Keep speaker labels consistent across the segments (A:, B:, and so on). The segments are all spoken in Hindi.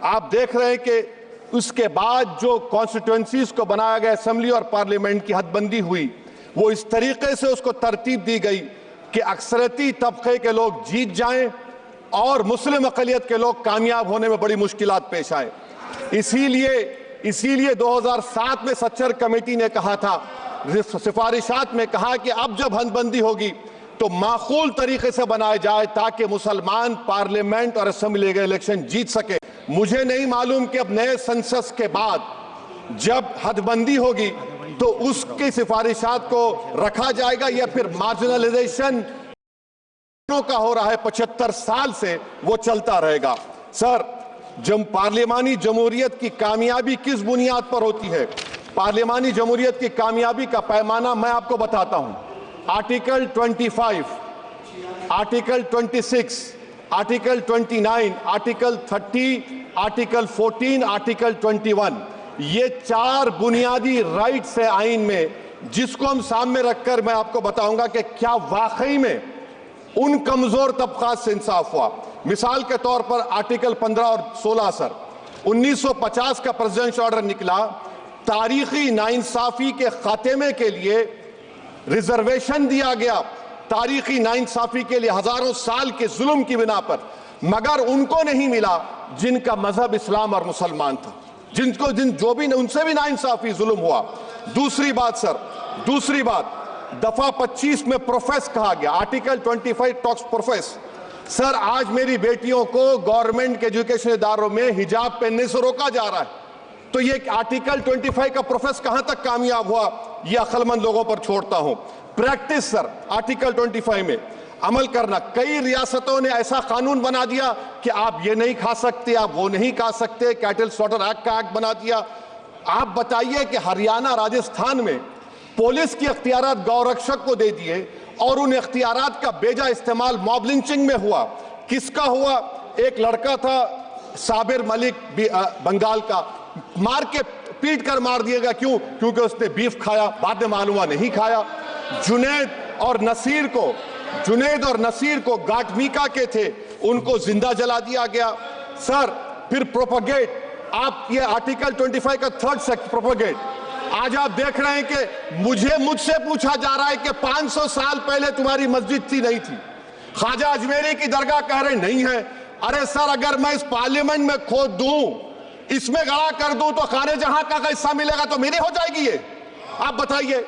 A: आप देख रहे हैं कि उसके बाद जो कॉन्स्टिट्यूएंसीज को बनाया गया, असेंबली और पार्लियामेंट की हदबंदी हुई, वो इस तरीके से उसको तरतीब दी गई कि अक्सरती तबके के लोग जीत जाएं और मुस्लिम अक़लियत के लोग कामयाब होने में बड़ी मुश्किलात पेश आए। इसीलिए 2007 में सच्चर कमेटी ने कहा था, सिफारिशात में कहा कि अब जब हदबंदी होगी तो माकूल तरीके से बनाया जाए ताकि मुसलमान पार्लियामेंट और असेंबली के इलेक्शन जीत सके। मुझे नहीं मालूम कि अब नए सेंसस के बाद जब हदबंदी होगी तो उसकी सिफारिशात को रखा जाएगा या फिर मार्जिनलाइजेशन का हो रहा है 75 साल से वो चलता रहेगा। सर, जब पार्लियामानी जमहूरियत की कामयाबी किस बुनियाद पर होती है? पार्लियामानी जमहूरियत की कामयाबी का पैमाना मैं आपको बताता हूं। Article 25, article 26, article 29, article 30, article 14, article 21, ये 4 बुनियादी राइट्स है आइन में, जिसको हम सामने रखकर मैं आपको बताऊंगा कि क्या वाकई में उन कमजोर तबकात से इंसाफ हुआ। मिसाल के तौर पर आर्टिकल 15 और 16 सर, 1950 का प्रेसिडेंशियल ऑर्डर निकला, तारीखी नाइंसाफी के खात्मे के लिए रिजर्वेशन दिया गया, तारीखी नाइंसाफी के लिए हजारों साल के जुल्म की बिना पर, मगर उनको नहीं मिला जिनका मजहब इस्लाम और मुसलमान था, जो भी उनसे भी नाइंसाफी जुल्म हुआ। दूसरी बात सर, दूसरी बात, दफा 25 में प्रोफेस कहा गया, आर्टिकल 25 टॉक्स प्रोफेस। सर, आज मेरी बेटियों को गवर्नमेंट के एजुकेशन इदारों में हिजाब पहनने से रोका जा रहा है, तो ये आर्टिकल 25 का प्रोफेस कहां तक कामयाब हुआ, ये अक्लमंद लोगों पर छोड़ता हूं। प्रैक्टिस सर, आर्टिकल 25 में अमल करना, कई रियासतों ने ऐसा कानून बना दिया कि आप ये नहीं खा सकते, आप वो नहीं खा सकते, कैटल स्लॉटर एक्ट का एक्ट बना दिया। आप बताइए कि हरियाणा, राजस्थान में पुलिस की अख्तियारात गौरक्षक को दे दिए और उन अख्तियारात का बेजा इस्तेमाल मॉब लिंचिंग में हुआ। किसका हुआ? एक लड़का था साबिर मलिक बंगाल का, मार के पीट कर मार दिया गया। क्यों? क्योंकि उसने बीफ खाया, बाद में मालूम हुआ नहीं खाया। जुनैद और नसीर को गाटमीका के थे, उनको जिंदा जला दिया गया। सर, फिर प्रोपगेट, आप ये आर्टिकल 25 का 3rd सेक्शन प्रोपगेट, आज आप देख रहे हैं कि मुझसे पूछा जा रहा है कि 500 साल पहले तुम्हारी मस्जिद थी, नहीं थी। ख्वाजा अजमेरी की दरगाह कह रहे नहीं है। अरे सर, अगर मैं इस पार्लियामेंट में खोद दूं, इसमें गड़ा कर दूं, तो खाने जहां का हिस्सा मिलेगा तो मेरी हो जाएगी ये। आप बताइए।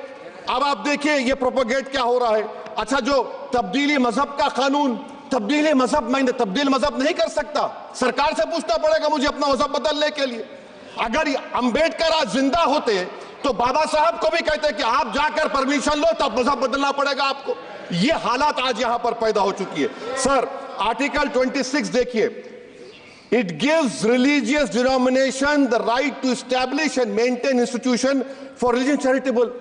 A: अब आप देखिए ये प्रोपोगेट क्या हो रहा है। अच्छा, जो तब्दीली मजहब का कानून, तब्दीली मजहब, मैं तब्दील मजहब नहीं कर सकता, सरकार से पूछना पड़ेगा मुझे अपना मजहब बदलने के लिए। अगर अंबेडकर आज जिंदा होते तो बाबा साहब को भी कहते कि आप जाकर परमिशन लो, तब मजहब बदलना पड़ेगा आपको। ये हालात आज यहां पर पैदा हो चुकी है। सर, आर्टिकल 26 देखिए, it gives religious denomination the right to establish and maintain institution for religion charitable.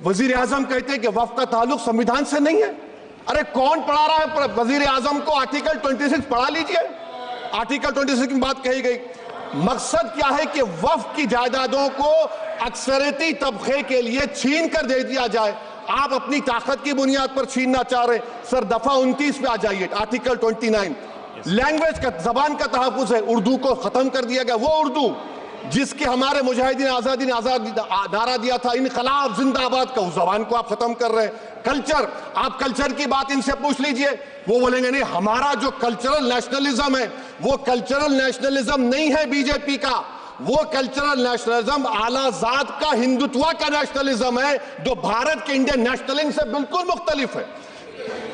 A: वजीर आजम कहते हैं कि वक्फ का ताल्लुक संविधान से नहीं है। अरे कौन पढ़ा रहा है वजीर आजम को? आर्टिकल 26 पढ़ा लीजिए। आर्टिकल 26 की बात कही गई। मकसद क्या है कि वक्फ की जायदादों को अक्सरती तबके के लिए छीन कर दे दिया जाए। आप अपनी ताकत की बुनियाद पर छीनना चाह रहे। सर, दफा 29 पे आ जाइए, आर्टिकल 29, लैंग्वेज का, जबान का तहफ्फुज है। उर्दू को खत्म कर दिया गया, वो उर्दू जिसके हमारे मुजाहिदीन आजादी ने नारा दिया था, इनकलाब जिंदाबाद का, उस जबान को आप खत्म कर रहे हैं। कल्चर, आप कल्चर की बात इनसे पूछ लीजिए, वो बोलेंगे नहीं, हमारा जो कल्चरल नेशनलिज्म है वो कल्चरल नेशनलिज्म नहीं है बीजेपी का, वो कल्चरल नेशनलिज्म आलाजाद का, हिंदुत्व का नेशनलिज्म है, जो भारत के इंडियन नेशनलिज्म से बिल्कुल मुख्तलिफ है।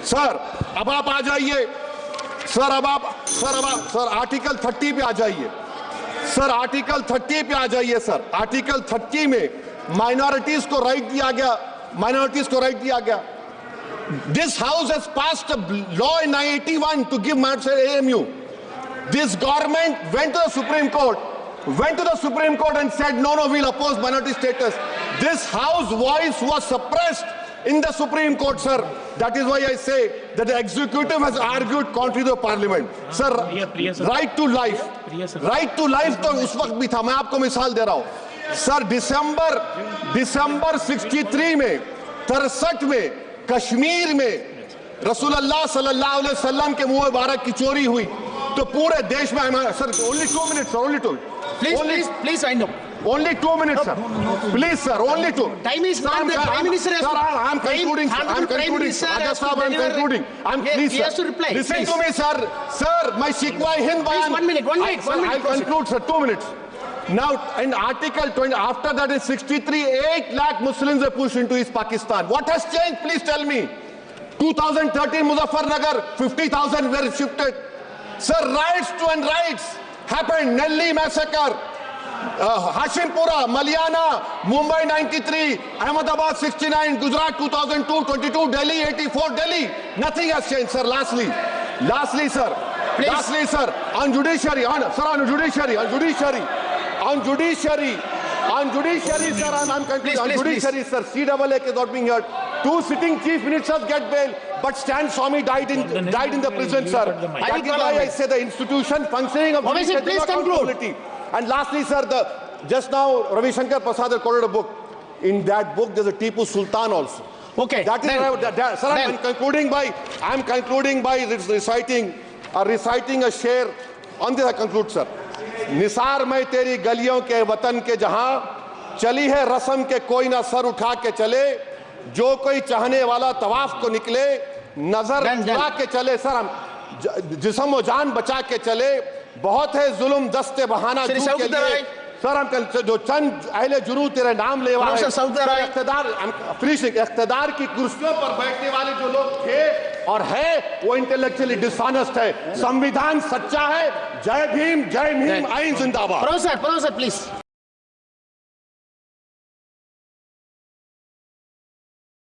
A: सर, अब आप आ जाइए। सर, आर्टिकल 30 पे आ जाइए। सर, आर्टिकल 30 पे आ जाइए। सर, आर्टिकल 30 में माइनॉरिटीज को राइट दिया गया। This house has passed a law in 1981 to give minority AMU. This government went to the Supreme Court and said no, we'll oppose minority status. This house voice was suppressed in the Supreme Court, sir. That is why I say that the executive has argued contrary to the parliament. Sir, right to life तो उस वक्त भी था। मैं आपको मिसाल दे रहा हूं। सर, दिसंबर 63 में, 63 में कश्मीर में रसूलुल्लाह सल्लल्लाहु अलैहि वसल्लम के मुंह मुबारक की चोरी हुई। तो पूरे देश में sir only 2 minutes sir, only 2
B: Please wind up.
A: Only 2 minutes, sir. Please, sir. Only 2.
B: Time is not there. Prime Minister has to.
A: Sir, I'm concluding. Sir. I'm concluding. Raja Sahab, I'm concluding. Please,
B: He
A: sir.
B: has to reply.
A: Listen
B: Please.
A: to me, sir. Sir, my Shikwa Hind
B: Please,
A: Bayan.
B: 1 minute.
A: Sir, I'll conclude, sir. 2 minutes. Now, in Article 20, after that in 63, 8 lakh Muslims were pushed into East Pakistan. What has changed? Please tell me. 2013, Muzaffarnagar, 50,000 were shifted. Sir, riots and riots happened. Nelli massacre. Hashimpura, Maliana, Mumbai 93, Ahmedabad 69, Gujarat 2002, 22, Delhi 84, Delhi. Nothing has changed, sir. Lastly, sir.
B: Please.
A: Lastly, sir. On judiciary, sir. On judiciary, sir. I'm concluding. On judiciary, sir. CAA is not being heard. 2 sitting chief ministers get bail, but Stan Swamy died in the prison, sir. That is why I say the institution functioning of judiciary
B: please
A: is not
B: conclude.
A: accountability. And lastly, sir, just now Ravi Shankar Prasad has quoted a book. In that book, there's a Tipu Sultan also.
B: Okay.
A: That is, sir, I'm concluding by reciting a share. On this I conclude, sir. Nisar में तेरी गलियों के वतन के जहां चली है रस्म के कोई ना सर उठा के चले, जो कोई चाहने वाला तवाफ को निकले, नजर उठा के चले, सर हम जिस्म व जान बचा के चले, बहुत है जुल्म दस्ते बहाना के लिए, सर हम जो चंद अहले जुनू तेरे नाम ले वाले इख्तिदार की कुर्सियों पर बैठने वाले जो लोग थे और है वो इंटेलेक्चुअली डिसऑनेस्ट है। संविधान सच्चा है। जय भीम, आइन जिंदाबाद।
B: Professor, please.